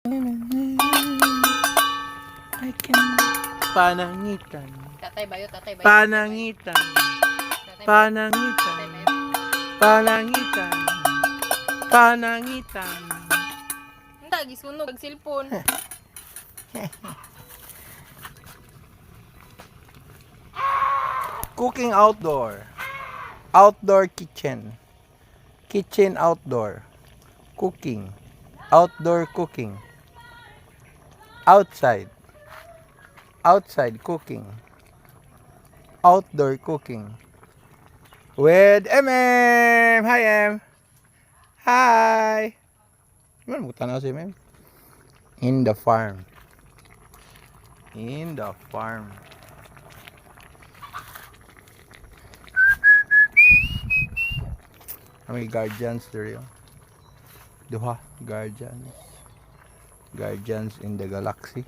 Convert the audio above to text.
I can panangitan. Tatay bayo, tatay bayo. Panangitan. Tatay bayo. Panangitan. Tatay bayo. Panangitan. Panangitan. Hindi, gisunog ang cellphone. Cooking outdoor. Outdoor kitchen. Kitchen outdoor. Cooking. Outdoor cooking. Outside. Outside cooking. Outdoor cooking. With MM. Hi, M. Hi. Ano mo tanaw si MM? In the farm. In the farm. May guardians there yun. Duha guardians. Guardians in the galaxy.